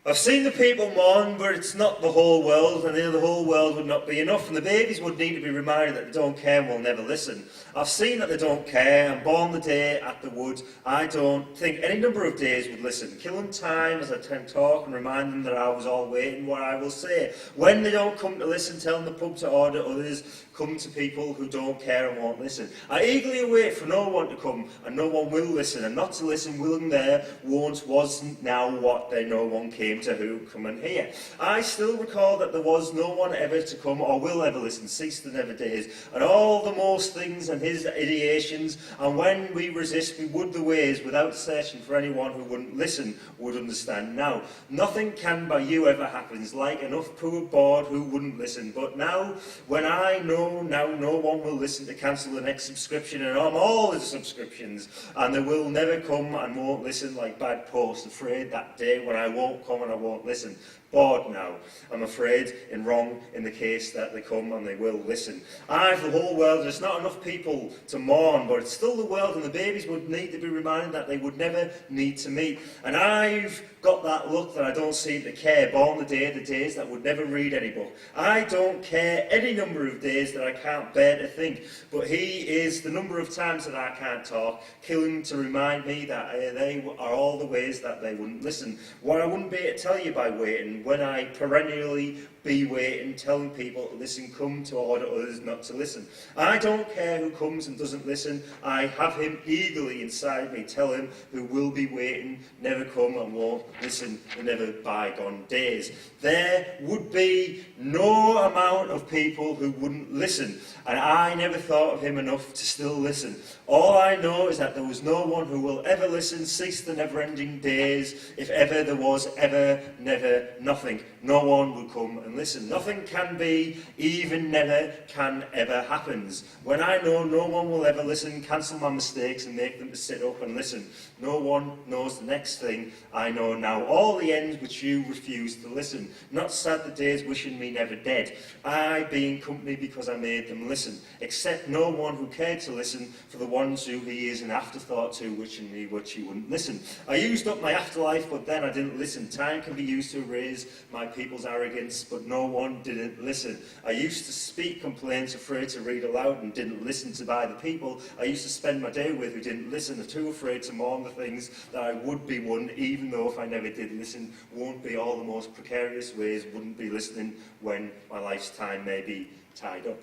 I've seen the people mourn, but it's not the whole world, and the whole world would not be enough, and the babies would need to be reminded that they don't care and will never listen. I've seen that they don't care, and born the day at the wood, I don't think any number of days would listen. Kill them time as I can talk and remind them that I was all waiting what I will say. When they don't come to listen, tell them the pub to order others, come to people who don't care and won't listen. I eagerly await for no one to come, and no one will listen, and not to listen, willing there, won't, wasn't, now what, there no one came to who come and hear. I still recall that there was no one ever to come or will ever listen, cease the never days, and all the most things and his ideations, and when we resist, we would the ways, without searching for anyone who wouldn't listen, would understand now. Nothing can by you ever happens, like enough poor bored who wouldn't listen, but now, when I know now no one will listen, to cancel the next subscription and on all the subscriptions, and they will never come and won't listen like bad post, afraid that day when I won't come and I won't listen. Bored now, I'm afraid, in wrong in the case that they come and they will listen. I've the whole world, there's not enough people to mourn, but it's still the world, and the babies would need to be reminded that they would never need to meet. And I've got that look that I don't seem to care, born the days that would never read any book. I don't care any number of days that I can't bear to think, but he is the number of times that I can't talk, killing to remind me that they are all the ways that they wouldn't listen. What I wouldn't be able to tell you by waiting, when I perennially be waiting, telling people to listen, come to order others not to listen. I don't care who comes and doesn't listen. I have him eagerly inside me, tell him who will be waiting, never come and won't listen, the never bygone days. There would be no amount of people who wouldn't listen, and I never thought of him enough to still listen. All I know is that there was no one who will ever listen, cease the never-ending days, if ever there was ever, never, nothing. No one will come and listen. Nothing can be, even never can ever happens. When I know no one will ever listen, cancel my mistakes and make them to sit up and listen. No one knows the next thing I know now. All the ends which you refuse to listen. Not sad the days wishing me never dead. I being company because I made them listen. Except no one who cared to listen for the ones who he is an afterthought to, wishing me which he wouldn't listen. I used up my afterlife, but then I didn't listen. Time can be used to erase my people's arrogance, but no one didn't listen. I used to speak complaints, afraid to read aloud, and didn't listen to by the people I used to spend my day with who didn't listen, too afraid to mourn the things that I would be one, even though if I never did listen, won't be all the most precarious ways, wouldn't be listening when my life's time may be tied up.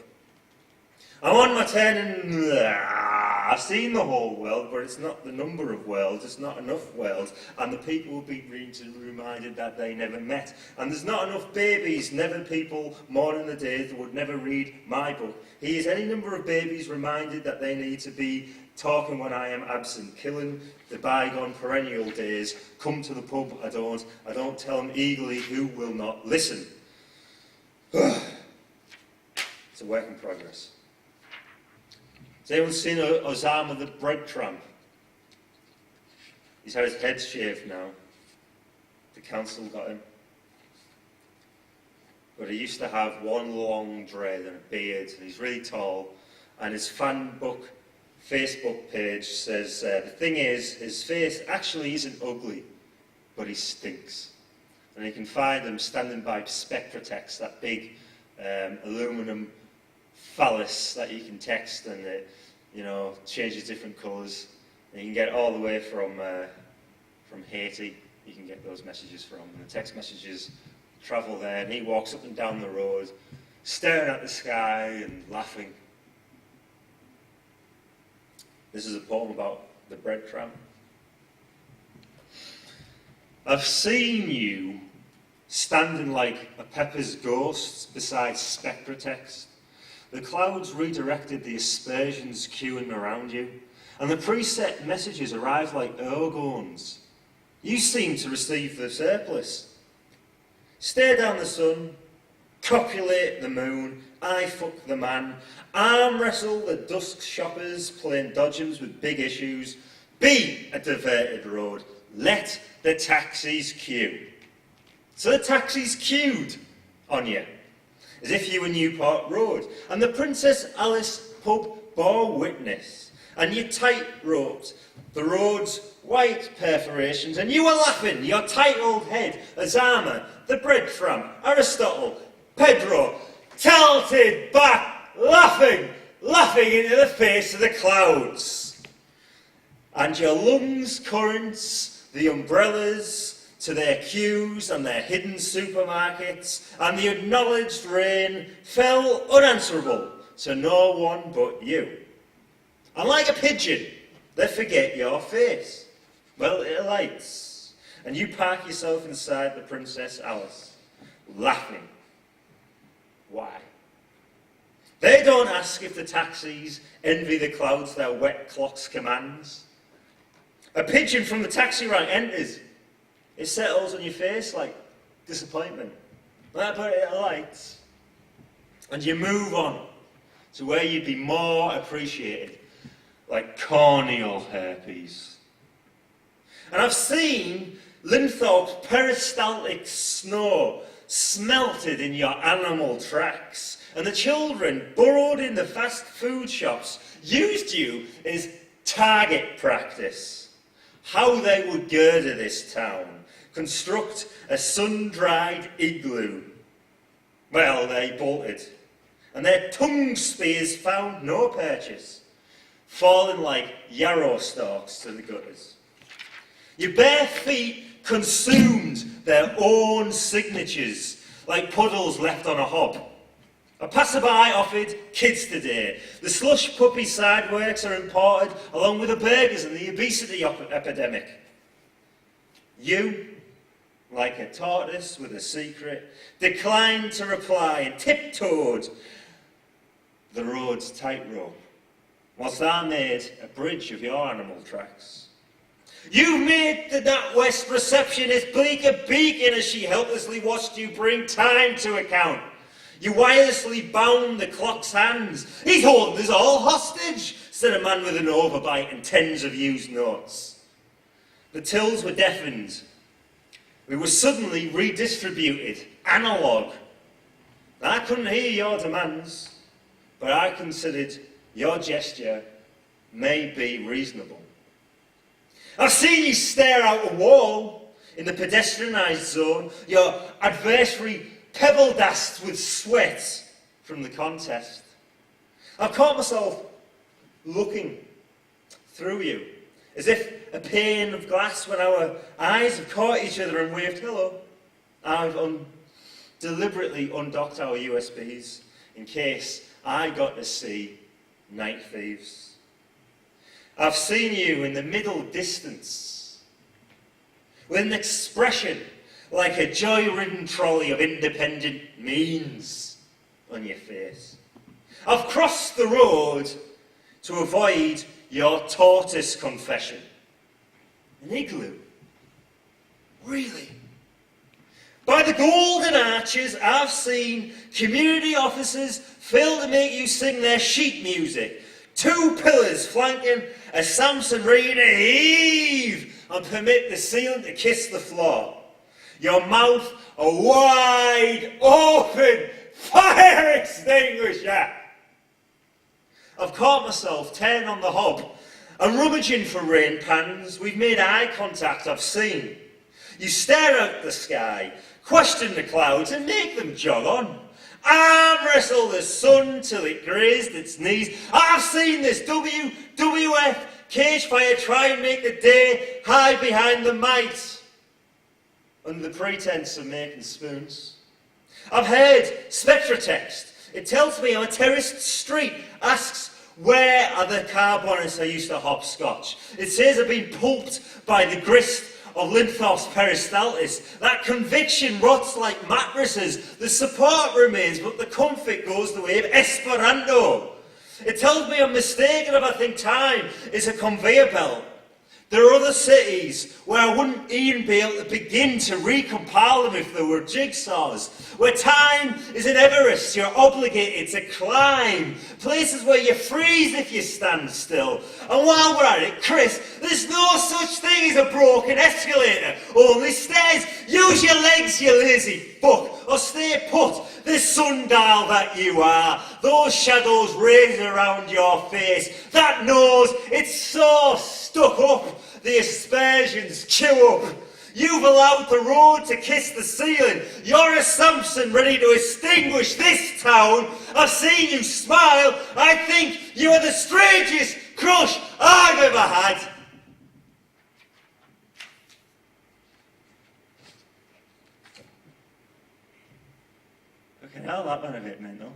I'm on my 10 and I've seen the whole world, but it's not the number of worlds, it's not enough worlds, and the people will be reminded that they never met. And there's not enough babies, never people mourning the days that would never read my book. He is any number of babies reminded that they need to be talking when I am absent, killing the bygone perennial days. Come to the pub, I don't tell them eagerly who will not listen. It's a work in progress. Has anyone seen Osama the bread tramp? He's had his head shaved now. The council got him. But he used to have one long dread and a beard, and he's really tall. And his fan book Facebook page says, the thing is, his face actually isn't ugly, but he stinks. And you can find him standing by Spectratext, that big aluminum phallus that you can text, and it, changes different colours. And you can get it all the way from Haiti. You can get those messages from, and the text messages travel there. And he walks up and down the road, staring at the sky and laughing. This is a poem about the bread tramp. I've seen you standing like a Pepper's ghost beside Spectratext. The clouds redirected the aspersions queuing around you, and the preset messages arrived like organs. You seem to receive the surplus. Stare down the sun, copulate the moon, I fuck the man, arm wrestle the dusk shoppers playing dodgems with big issues, be a diverted road, let the taxis queue. So the taxis queued on you, as if you were Newport Road, and the Princess Alice pub bore witness. and you tight-roped the road's white perforations, and you were laughing, your tight old head, Azama, the bread from Aristotle, Pedro, tilted back, laughing into the face of the clouds. And your lungs' currents, the umbrellas to their queues and their hidden supermarkets, and the acknowledged rain fell unanswerable to no one but you. And like a pigeon, they forget your face. Well, it alights, and you park yourself inside the Princess Alice, laughing. Why? They don't ask if the taxis envy the clouds their wet clocks commands. A pigeon from the taxi rank enters. It settles on your face like disappointment. But it alights. And you move on to where you'd be more appreciated, like corneal herpes. And I've seen Linthorpe's peristaltic snow smelted in your animal tracks, and the children burrowed in the fast food shops used you as target practice. How they would girder this town, construct a sun-dried igloo. Well, they bolted, and their tongue spears found no purchase, falling like yarrow stalks to the gutters. Your bare feet consumed their own signatures like puddles left on a hob. A passerby offered kids today. The slush puppy sideworks are imported along with the burgers and the obesity epidemic. You, like a tortoise with a secret, declined to reply and tiptoed the road's tightrope, whilst I made a bridge of your animal tracks. You made the NatWest receptionist blink a beacon as she helplessly watched you bring time to account. You wirelessly bound the clock's hands. He's holding us all hostage, said a man with an overbite and tens of used notes. The tills were deafened. We were suddenly redistributed, analogue. I couldn't hear your demands, but I considered your gesture may be reasonable. I've seen you stare out a wall in the pedestrianised zone, your adversary pebble-dassed with sweat from the contest. I've caught myself looking through you, as if a pane of glass when our eyes have caught each other and waved hello. I've deliberately undocked our USBs in case I got to see night thieves. I've seen you in the middle distance, with an expression like a joy-ridden trolley of independent means on your face. I've crossed the road to avoid your tortoise confession. An igloo? Really? By the golden arches, I've seen community officers fail to make you sing their sheet music. 2 pillars flanking a Samson reed to heave and permit the ceiling to kiss the floor. Your mouth a wide open fire extinguisher. I've caught myself turning on the hob and rummaging for rain pans. We've made eye contact, I've seen. You stare out at the sky, question the clouds and make them jog on. Arm wrestle the sun till it grazed its knees. I've seen this WWF cage fire try and make the day hide behind the might under the pretense of making spoons. I've heard Spectra text. It tells me on a terraced street, asks where are the car bonnets I used to hopscotch. It says I've been pulped by the grist of Linthorpe's peristaltis. That conviction rots like mattresses. The support remains, but the comfort goes the way of Esperanto. It tells me I'm mistaken if I think time is a conveyor belt. There are other cities where I wouldn't even be able to begin to recompile them if there were jigsaws. Where time is an Everest you're obligated to climb. Places where you freeze if you stand still. And while we're at it, Chris, there's no such thing as a broken escalator. Only stairs. Use your legs, you lazy fuck. or stay put, the sundial that you are, those shadows raised around your face, that nose, it's so stuck up, the aspersions chew up. You've allowed the road to kiss the ceiling. You're a Samson ready to extinguish this town. I've seen you smile. I think you are the strangest crush I've ever had. Fucking hell, that went a bit mental.